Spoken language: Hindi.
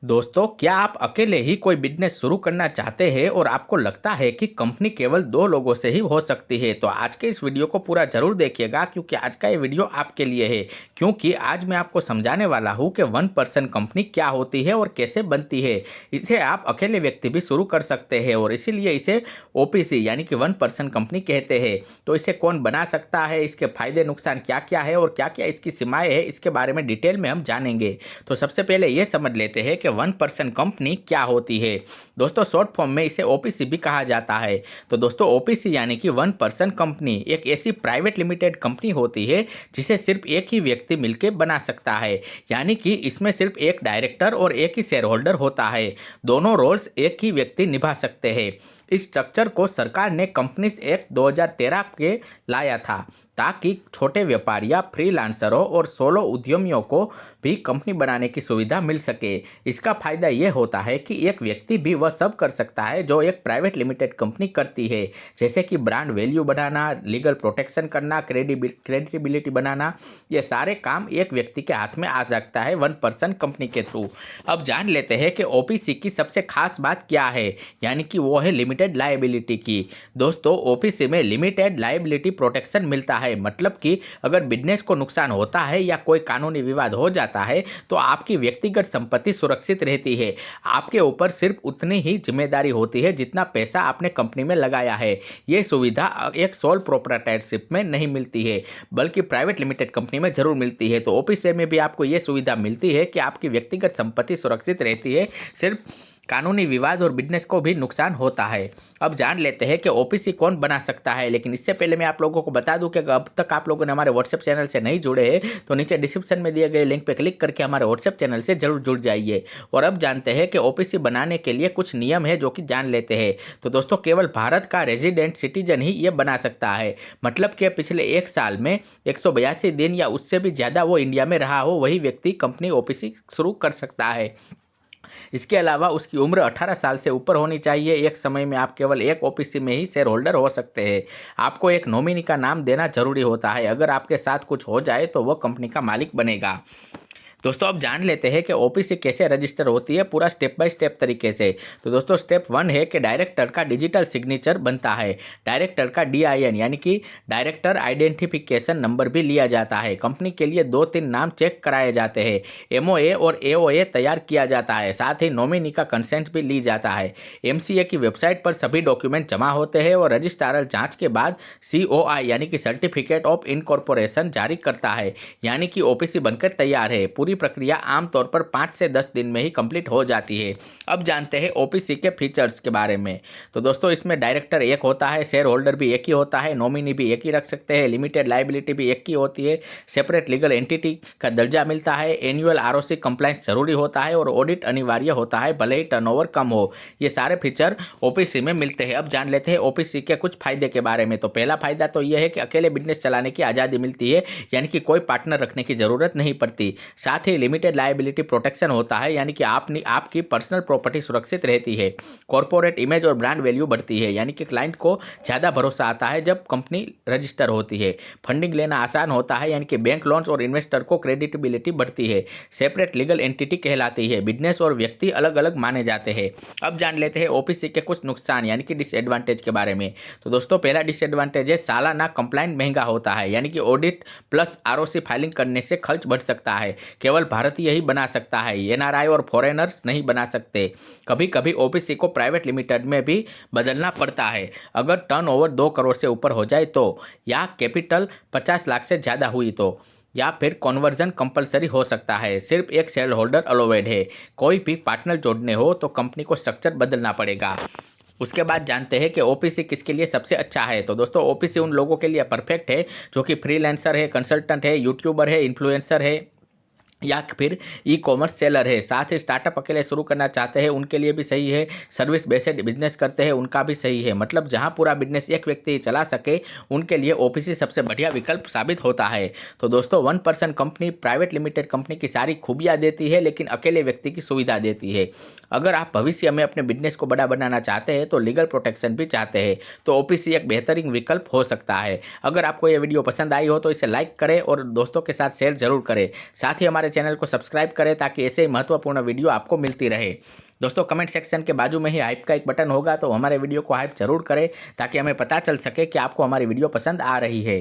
दोस्तों, क्या आप अकेले ही कोई बिजनेस शुरू करना चाहते हैं और आपको लगता है कि कंपनी केवल दो लोगों से ही हो सकती है? तो आज के इस वीडियो को पूरा जरूर देखिएगा क्योंकि आज का ये वीडियो आपके लिए है। क्योंकि आज मैं आपको समझाने वाला हूँ कि 1% कंपनी क्या होती है और कैसे बनती है। इसे आप अकेले व्यक्ति भी शुरू कर सकते हैं और इसीलिए इसे ओपीसी यानी कि 1% कंपनी कहते हैं। तो इसे कौन बना सकता है, इसके फायदे नुकसान क्या क्या है और क्या क्या इसकी सीमाएं है, इसके बारे में डिटेल में हम जानेंगे। तो सबसे पहले ये समझ लेते हैं कि 1% कंपनी क्या होती है। दोस्तों, शॉर्ट फॉर्म में इसे ओपीसी भी कहा जाता है। तो दोस्तों, ओपीसी यानी कि 1% कंपनी एक ऐसी प्राइवेट लिमिटेड कंपनी होती है जिसे सिर्फ एक ही व्यक्ति मिलकर बना सकता है। यानी कि इसमें सिर्फ एक डायरेक्टर और एक ही शेयर होल्डर होता है। दोनों रोल्स एक ही व्यक्ति निभा सकते हैं। इस स्ट्रक्चर को सरकार ने कंपनीज एक्ट 2013 के लाया था ताकि छोटे व्यापारियों, फ्रीलांसरों और सोलो उद्यमियों को भी कंपनी बनाने की सुविधा मिल सके। इसका फायदा यह होता है कि एक व्यक्ति भी वह सब कर सकता है जो एक प्राइवेट लिमिटेड कंपनी करती है, जैसे कि ब्रांड वैल्यू बढ़ाना, लीगल प्रोटेक्शन करना, क्रेडिबिलिटी बनाना। ये सारे काम एक व्यक्ति के हाथ में आ सकता है 1% कंपनी के थ्रू। अब जान लेते हैं कि ओपीसी की सबसे खास बात क्या है, यानी कि वो है लिमिटेड लायबिलिटी की। दोस्तों, ओपीसी में लिमिटेड लायबिलिटी प्रोटेक्शन मिलता है। मतलब कि अगर बिजनेस को नुकसान होता है या कोई कानूनी विवाद हो जाता है तो आपकी व्यक्तिगत संपत्ति सुरक्षित रहती है। आपके ऊपर सिर्फ उतनी ही जिम्मेदारी होती है जितना पैसा आपने कंपनी में लगाया है। यह सुविधा एक सोल प्रोप्राइटरशिप में नहीं मिलती है, बल्कि प्राइवेट लिमिटेड कंपनी में जरूर मिलती है। तो ओपीसी में भी आपको यह सुविधा मिलती है कि आपकी व्यक्तिगत संपत्ति सुरक्षित रहती है, सिर्फ कानूनी विवाद और बिजनेस को भी नुकसान होता है। अब जान लेते हैं कि ओपीसी कौन बना सकता है, लेकिन इससे पहले मैं आप लोगों को बता दूं कि अब तक आप लोगों ने हमारे व्हाट्सएप चैनल से नहीं जुड़े हैं तो नीचे डिस्क्रिप्शन में दिए गए लिंक पर क्लिक करके हमारे व्हाट्सएप चैनल से जरूर जुड़ जाइए। और अब जानते हैं कि ओपीसी बनाने के लिए कुछ नियम है जो कि जान लेते हैं। तो दोस्तों, केवल भारत का रेजिडेंट सिटीजन ही ये बना सकता है। मतलब कि पिछले एक साल में 182 दिन या उससे भी ज़्यादा वो इंडिया में रहा हो, वही व्यक्ति कंपनी ओपीसी शुरू कर सकता है। इसके अलावा उसकी उम्र 18 साल से ऊपर होनी चाहिए। एक समय में आप केवल एक ओपीसी में ही शेयर होल्डर हो सकते हैं। आपको एक नॉमिनी का नाम देना जरूरी होता है। अगर आपके साथ कुछ हो जाए तो वह कंपनी का मालिक बनेगा। दोस्तों, अब जान लेते हैं कि ओपीसी कैसे रजिस्टर होती है, पूरा स्टेप बाय स्टेप तरीके से। तो दोस्तों, स्टेप 1 है कि डायरेक्टर का डिजिटल सिग्नेचर बनता है। डायरेक्टर का DIN यानी कि डायरेक्टर आइडेंटिफिकेशन नंबर भी लिया जाता है। कंपनी के लिए 2-3 नाम चेक कराए जाते हैं। MOA और AOA तैयार किया जाता है। साथ ही नॉमिनी का कंसेंट भी ली जाता है। MCA की वेबसाइट पर सभी डॉक्यूमेंट जमा होते हैं और रजिस्ट्रार जाँच के बाद COI यानी कि सर्टिफिकेट ऑफ इनकॉर्पोरेशन जारी करता है, यानी कि ओपीसी बनकर तैयार है। पूरी प्रक्रिया आमतौर पर 5 से 10 दिन में ही कंप्लीट हो जाती है। अब जानते हैं ओपीसी के फीचर्स के बारे में। तो दोस्तों, इसमें डायरेक्टर एक होता है, शेयर होल्डर भी एक ही होता है, नॉमिनी भी एक ही रख सकते हैं, लिमिटेड लायबिलिटी भी एक ही होती है, सेपरेट लीगल एंटिटी का दर्जा मिलता है, एनुअल ROC कंप्लायंस जरूरी होता है और ऑडिट अनिवार्य होता है भले ही टर्नओवर कम हो। ये सारे फीचर ओपीसी में मिलते हैं। अब जान लेते हैं ओपीसी के कुछ फायदे के बारे में। तो पहला फायदा तो यह है कि अकेले बिजनेस चलाने की आज़ादी मिलती है, यानी कि कोई पार्टनर रखने की जरूरत नहीं पड़ती। साथ ही लिमिटेड लायबिलिटी प्रोटेक्शन होता है, यानी कि आपकी पर्सनल प्रॉपर्टी सुरक्षित रहती है। कॉर्पोरेट इमेज और ब्रांड वैल्यू बढ़ती है, यानी कि क्लाइंट को ज़्यादा भरोसा आता है जब कंपनी रजिस्टर होती है। फंडिंग लेना आसान होता है, यानी कि बैंक लोन्स और इन्वेस्टर को क्रेडिबिलिटी बढ़ती है। सेपरेट लीगल एंटिटी कहलाती है, बिजनेस और व्यक्ति अलग अलग माने जाते हैं। अब जान लेते हैं ओपीसी के कुछ नुकसान यानी कि डिसएडवांटेज के बारे में। तो दोस्तों, पहला डिसएडवांटेज है सालाना कंप्लाइंट महंगा होता है, यानी कि ऑडिट प्लस ROC फाइलिंग करने से खर्च बढ़ सकता है। केवल भारतीय ही बना सकता है, NRI और फॉरेनर्स नहीं बना सकते। कभी कभी ओपीसी को प्राइवेट लिमिटेड में भी बदलना पड़ता है अगर टर्नओवर 2 करोड़ से ऊपर हो जाए तो, या कैपिटल 50 लाख से ज़्यादा हुई तो, या फिर कन्वर्जन कंपलसरी हो सकता है। सिर्फ एक शेयर होल्डर अलाउड है। कोई भी पार्टनर जोड़ने हो तो कंपनी को स्ट्रक्चर बदलना पड़ेगा। उसके बाद जानते हैं कि ओपीसी किसके लिए सबसे अच्छा है। तो दोस्तों, ओपीसी उन लोगों के लिए परफेक्ट है जो कि फ्रीलांसर है, कंसल्टेंट है, यूट्यूबर है, इन्फ्लुएंसर है या फिर ई-कॉमर्स सेलर है। साथ ही स्टार्टअप अकेले शुरू करना चाहते हैं उनके लिए भी सही है। सर्विस बेस्ड बिजनेस करते हैं उनका भी सही है। मतलब जहां पूरा बिजनेस एक व्यक्ति चला सके उनके लिए ओपीसी सबसे बढ़िया विकल्प साबित होता है। तो दोस्तों, 1% कंपनी प्राइवेट लिमिटेड कंपनी की सारी खूबियां देती है, लेकिन अकेले व्यक्ति की सुविधा देती है। अगर आप भविष्य में अपने बिजनेस को बड़ा बनाना चाहते हैं तो लीगल प्रोटेक्शन भी चाहते हैं तो ओपीसी एक बेहतरीन विकल्प हो सकता है। अगर आपको यह वीडियो पसंद आई हो तो इसे लाइक करें और दोस्तों के साथ शेयर जरूर करें। साथ ही हमारे हमारे चैनल को सब्सक्राइब करें ताकि ऐसे ही महत्वपूर्ण वीडियो आपको मिलती रहे। दोस्तों कमेंट सेक्शन के बाजू में ही हाइप का एक बटन होगा, तो हमारे वीडियो को हाइप जरूर करें ताकि हमें पता चल सके कि आपको हमारी वीडियो पसंद आ रही है।